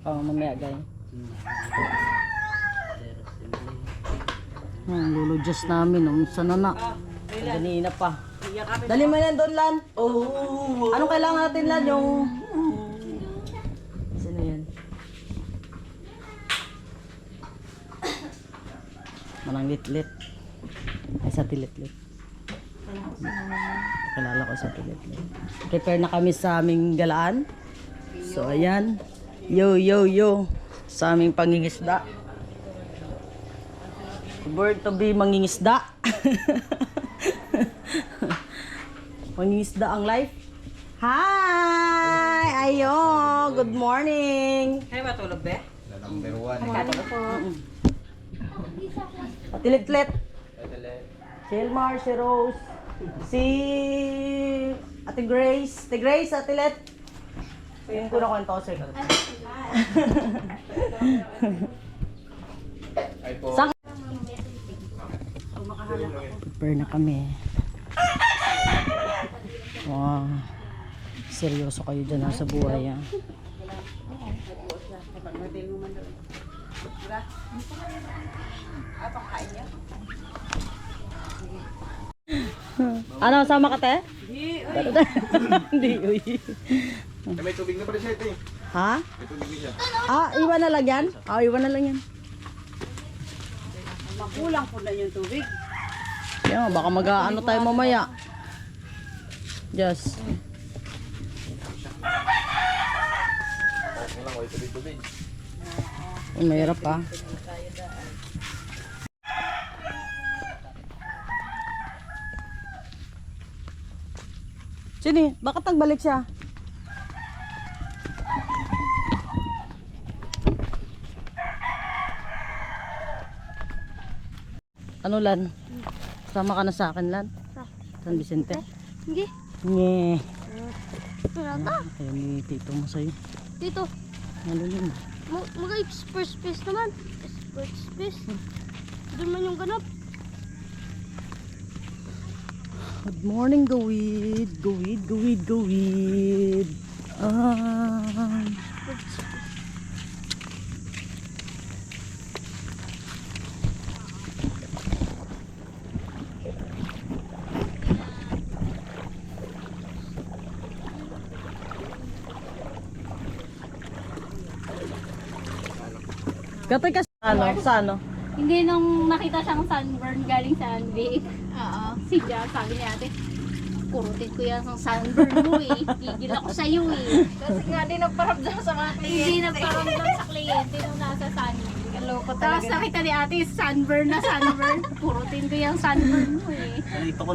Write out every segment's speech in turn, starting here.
Oh, mamaya guys. Lulo Diyos namin. Sana na. Kanina pa. Dali mo yan doon, Lan. Oh. Anong kailangan natin, Lan? Yung... Sino yan? Manang litlit. Ay, sa tilitlit. Kilala ko sa tilitlit. Prepare na kami sa aming galaan. So, ayan. Yo, yo, yo. Sa aming pangingisda. Bird to be mangingisda. Mangingisda ang life. Hi! Ayo! Good morning! Ay, matulog be? Number 1. Patilit-lit. Si Elmar, si Rose, si Ate Grace. Ate Grace, Ate Let. Yung ko na kwento ko sa'yo. Sang prepare na kami. Wow. Seryoso kayo dyan sa buhay. Ah. Ano, sama ka te? Hindi, uy. May tubig na pala siya ito eh. Ha? May tubig na siya. Ah, iwan na lang yan? Ah, iwan na lang yan. Makulang po na yung tubig. Yan, baka mag-ano tayo mamaya. Just. Okay lang, may tubig-tubig. Mahirap pa. Sini, bakit nagbalik siya? Ano, Lan? Sama ka na sa akin, Lan? San Vicente? Hindi. Nye. Wala. Ayaw ni tito mo sa'yo. Dito. Nalulim. Mag-express space naman. Express space. Doon man yung ganap. Good morning, Gawid. Gawid, Gawid, Gawid. Katay ka sa ano? Sa ano? Hindi nung nakita siyang sunburn galing sa Anvic. Oo. Si Jan, sabi niya ate, kurutin ko yan ang sunburn mo eh. Gigil ako sa'yo eh. Kasi nga din nagparamdam sa mga Hindi nagparamdam sa kliyente nung nasa sunburn. Kaloko Tapos talaga. nakita ni ate, sunburn na sunburn. Kurutin ko yung sunburn mo eh. Ito ko.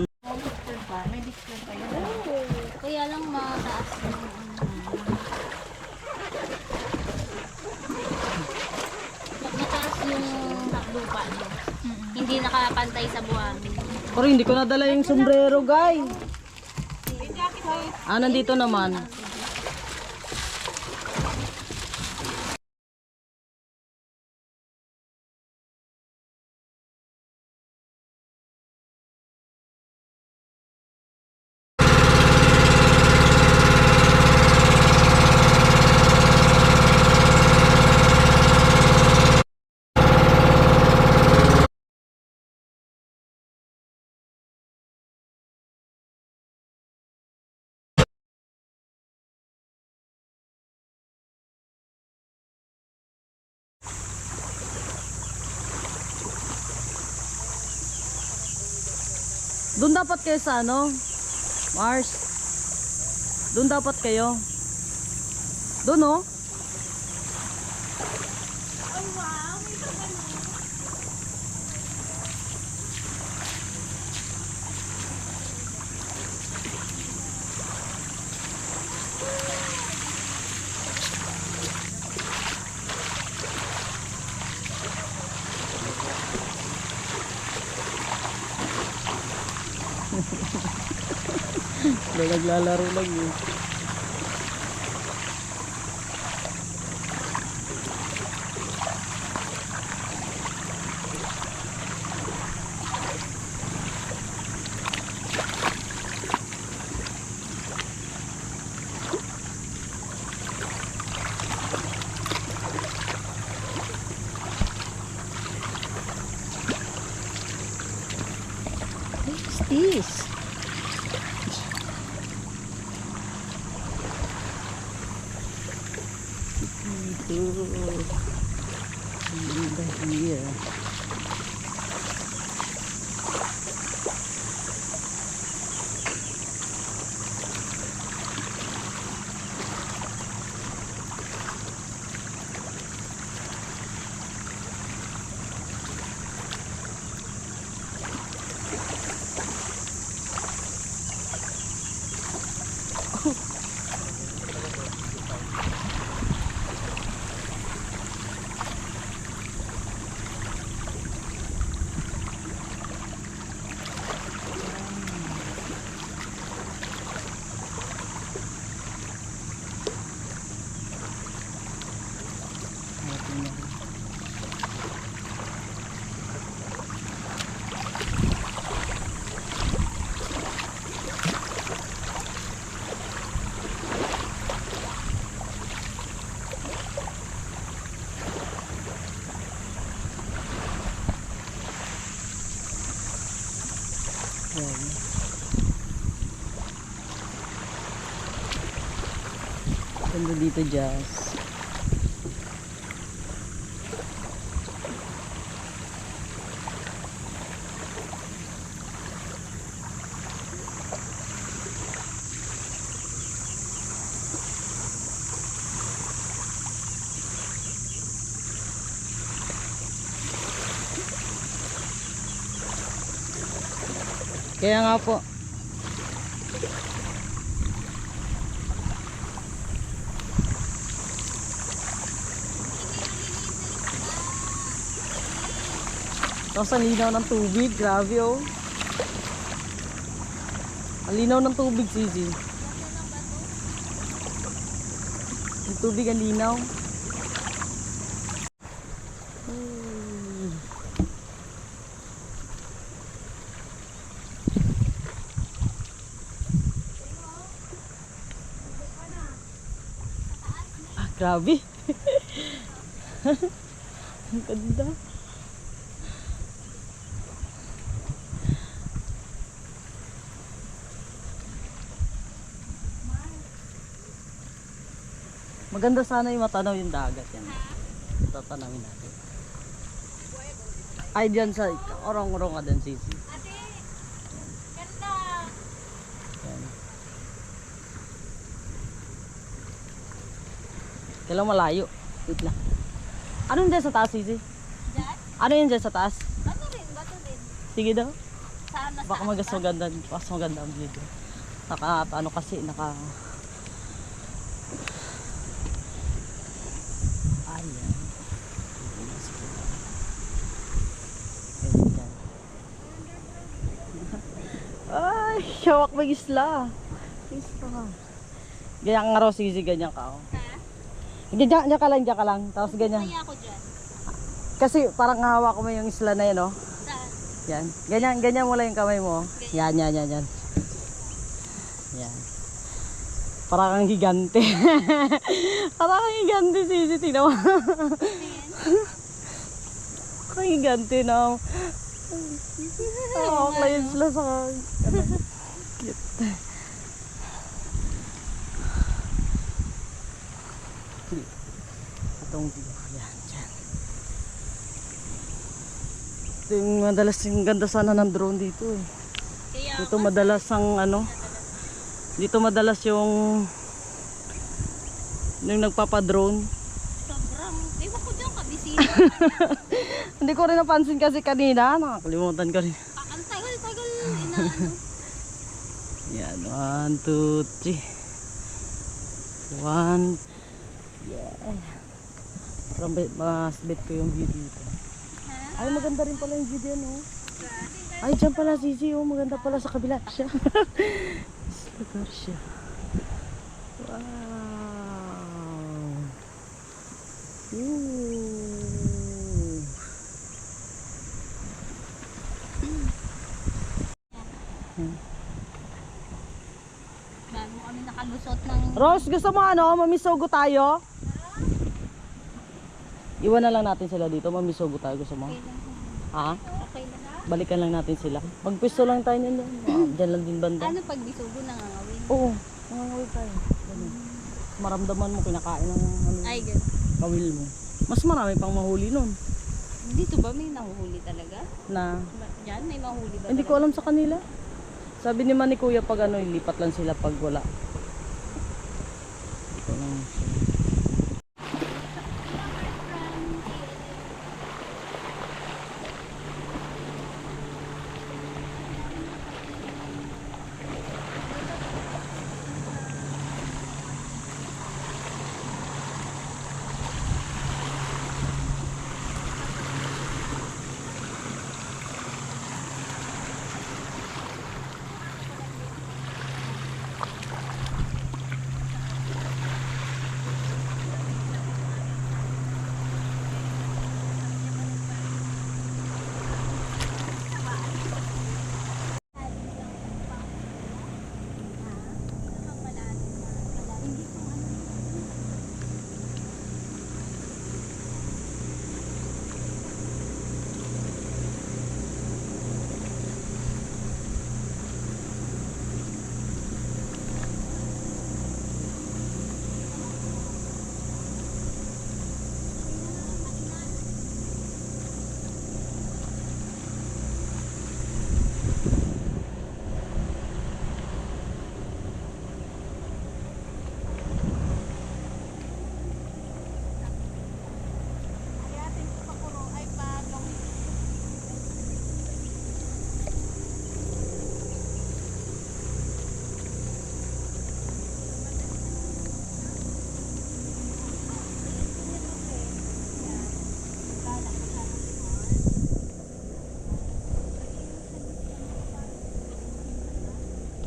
May display kayo. Oo. Kaya lang mataas yung mataas yung lupa niya. Hindi nakapantay sa buhangin. Pero hindi ko nadala yung sombrero, guys. Ah, nandito naman. Doon dapat kayo sa ano? Mars. Doon dapat kayo. Doon oh. Naglalaro lang yun. is. Ito. Ganda here. Yan. Ganda dito, Jazz. Kaya nga po. Tapos ang linaw ng tubig, grabe oh. Ang linaw ng tubig, Sisi. Ang tubig ang linaw. Grabe. Ang ganda. Maganda sana yung matanaw yung dagat yan. Tatanawin natin. Ay, dyan sa orong-orong ka din, Sisi. Ate, ganda. Yan. Kailang malayo. Wait lang. Ano yun dyan sa taas, Sisi? Diyan? Ano yun dyan sa taas? Bato rin. Sige daw. Saan na Baka mas maganda, ang video. Naka, ano kasi, naka... Ayan. Ayan. Ay, hawak may isla. Isla. Ganyan nga raw, Sisi, ganyan ka. Oh. Diyan ka lang. Tapos ganyan. Kaya ako dyan. Kasi parang hawak ko mo yung isla na yun, oh. Saan? Yan. Ganyan mo lang yung kamay mo. Yan. Yan. Parang kang higante. Parang kang higante, Sisi. Tingnan mo. Parang higante na. Hawak lang yung isla sa cute. Itong yan, dyan. Ito yung madalas yung ganda sana ng drone dito eh. Kaya Dito madalas ang ano, dito madalas yung nagpapadrone. sobrang, ewan ko dyan kabisita. Hindi ko rin napansin kasi kanina, nakakalimutan ko rin. Ang tagal inaano. Yan, 1, 2, 3. 1. Yeah. Parang mas bet ko yung view dito. Ay, maganda rin pala yung view dyan, oh. Ay, dyan pala, Sisi, oh. Maganda pala sa kabila siya. Lugar siya. Wow. Ooh. Bago kami nakalusot ng... Rose, gusto mo ano? Mamisogo tayo? Iwan na lang natin sila dito. Mamisogo tayo. Gusto mo? Okay lang. Ha? Okay lang. balikan lang natin sila. Magpwesto lang tayo niyan. Diyan lang din banda. Ano pag bisugo nangangawin? Oo, mangangawin tayo. Ganun. Maramdaman mo kinakain ng ano, Ay, ganun. kawil mo. Mas marami pang mahuli nun. Dito ba may nahuhuli talaga? Na, Diyan may mahuli ba hindi ko alam sa kanila. Sabi ni ni Kuya pag ano, ilipat lang sila pag wala. Hindi ko alam.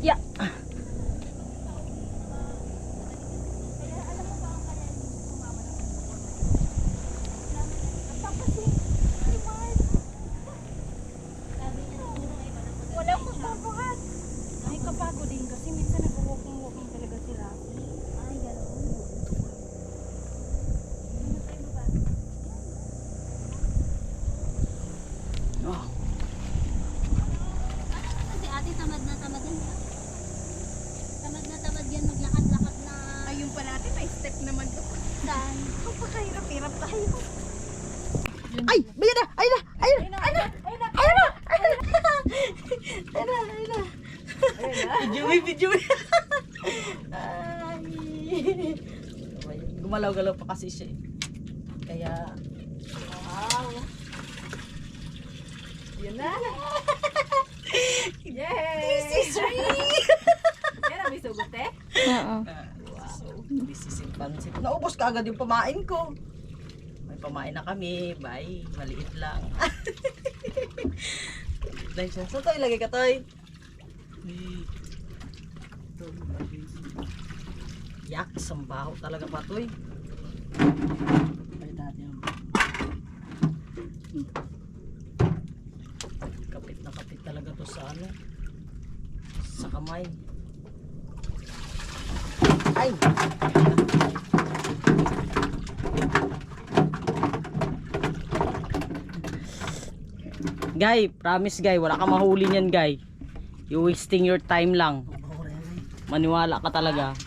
Yeah. Walang magbabuhat. Ay, kapagod din kasi minsan nag-walking talaga sila. Ay, gano'n. Oh. Si ate tamad na tamad yan. Tamad na tamad yan maglakad-lakad na Ayun pa natin, may step naman doon. saan. Kapakahirap-hirap tayo. Ay! Ayan na! Ayan na! Ayan na! Ayan na! Ayan na! Ayan na! Ayan na! Ayan na! Video me! Ay! Gumalaw-galaw pa kasi siya eh. Kaya... Wow. Yun na. Yay! This is real! Yan ang may sugot eh. Oo. This is impansit. Naubos ka agad yung pamain ko. May pamain na kami. Bye. Maliit lang. Dahil siya. Saan tayo ilagay ka, Toy? Yak, sambaho talaga pa, Toy. Ay, dati yan. Kapit na kapit talaga to sa ano. Sa kamay. Ay! Guy, promise guy, wala ka mahuli niyan guy. You wasting your time lang. Maniwala ka talaga.